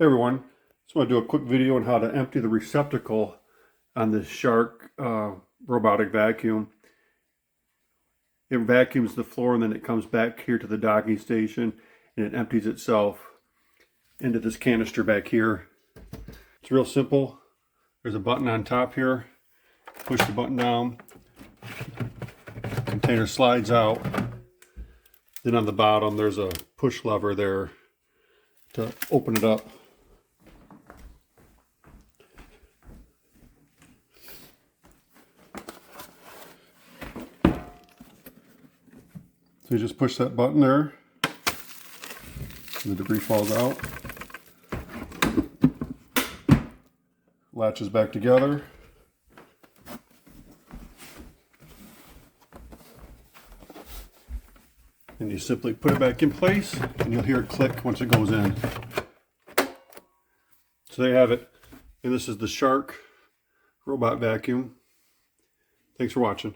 Hey everyone, just want to do a quick video on how to empty the receptacle on this Shark robotic vacuum. It vacuums the floor and then it comes back here to the docking station and it empties itself into this canister back here. It's real simple. There's a button on top here. Push the button down. The container slides out. Then on the bottom there's a push lever there to open it up. So you just push that button there, and the debris falls out, latches back together, and you simply put it back in place, and you'll hear it click once it goes in. So there you have it, and this is the Shark robot vacuum. Thanks for watching.